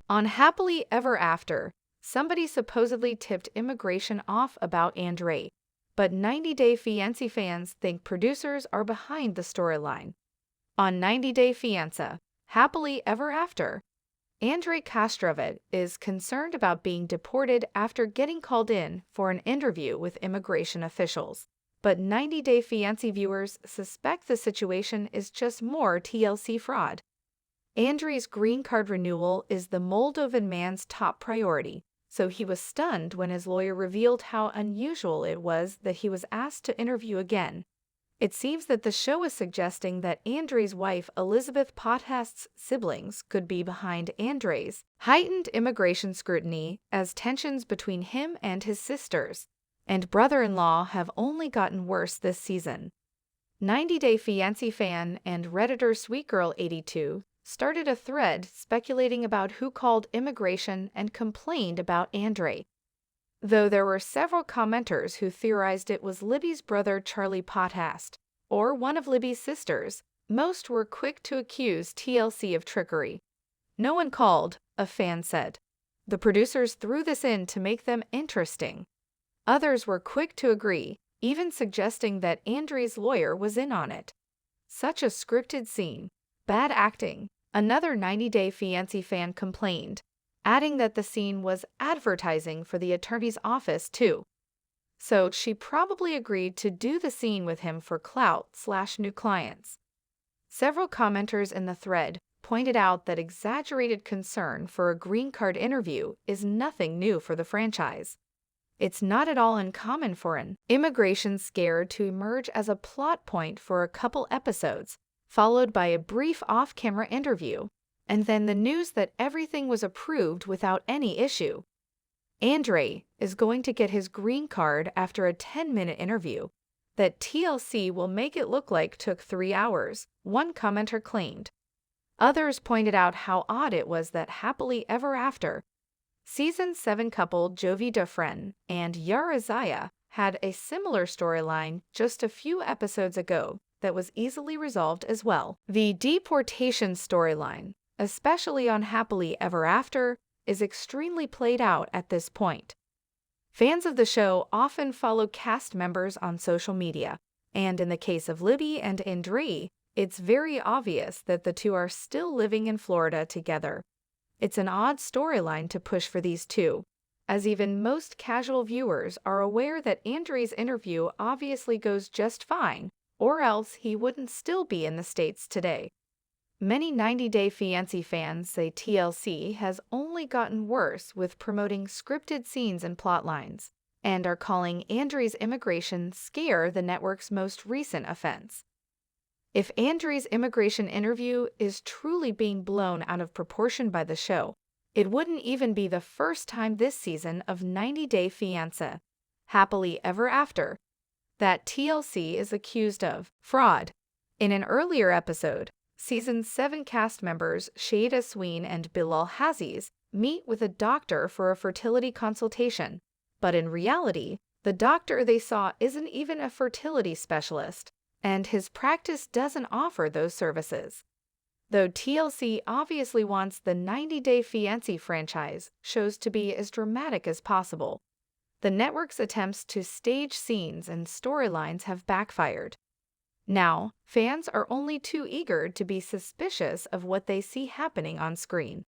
On Happily Ever After, somebody supposedly tipped immigration off about Andrei, but 90 Day Fiancé fans think producers are behind the storyline. On 90 Day Fiancé, Happily Ever After, Andrei Kastrovic is concerned about being deported after getting called in for an interview with immigration officials. But 90 Day Fiancé viewers suspect the situation is just more TLC fraud. Andrei's green card renewal is the Moldovan man's top priority, so he was stunned when his lawyer revealed how unusual it was that he was asked to interview again. It seems that the show is suggesting that Andrei's wife Elizabeth Potthast's siblings could be behind Andrei's heightened immigration scrutiny, as tensions between him and his sisters and brother-in-law have only gotten worse this season. 90 Day Fiancé fan and Redditor SweetGirl82 started a thread speculating about who called immigration and complained about Andrei. Though there were several commenters who theorized it was Libby's brother Charlie Potthast, or one of Libby's sisters, most were quick to accuse TLC of trickery. "No one called," a fan said. "The producers threw this in to make them interesting." Others were quick to agree, even suggesting that Andrei's lawyer was in on it. "Such a scripted scene. Bad acting," another 90 Day Fiancé fan complained, adding that the scene was advertising for the attorney's office too. So she probably agreed to do the scene with him for clout/new clients. Several commenters in the thread pointed out that exaggerated concern for a green card interview is nothing new for the franchise. It's not at all uncommon for an immigration scare to emerge as a plot point for a couple episodes, followed by a brief off-camera interview, and then the news that everything was approved without any issue. Andrei is going to get his green card after a 10-minute interview that TLC will make it look like took 3 hours, one commenter claimed. Others pointed out how odd it was that Happily Ever After, Season 7 couple Jovi Dufresne and Yara Zaya had a similar storyline just a few episodes ago that was easily resolved as well. The deportation storyline, especially on Happily Ever After, is extremely played out at this point. Fans of the show often follow cast members on social media, and in the case of Libby and Andrei, it's very obvious that the two are still living in Florida together. It's an odd storyline to push for these two, as even most casual viewers are aware that Andrei's interview obviously goes just fine, or else he wouldn't still be in the States today. Many 90 Day Fiancé fans say TLC has only gotten worse with promoting scripted scenes and plotlines, and are calling Andrei's immigration scare the network's most recent offense. If Andrei's immigration interview is truly being blown out of proportion by the show, it wouldn't even be the first time this season of 90 Day Fiancé, Happily Ever After, that TLC is accused of fraud. In an earlier episode, Season 7 cast members Shada Sween and Bilal Haziz meet with a doctor for a fertility consultation, but in reality, the doctor they saw isn't even a fertility specialist, and his practice doesn't offer those services. Though TLC obviously wants the 90 Day Fiancé franchise shows to be as dramatic as possible, the network's attempts to stage scenes and storylines have backfired. Now, fans are only too eager to be suspicious of what they see happening on screen.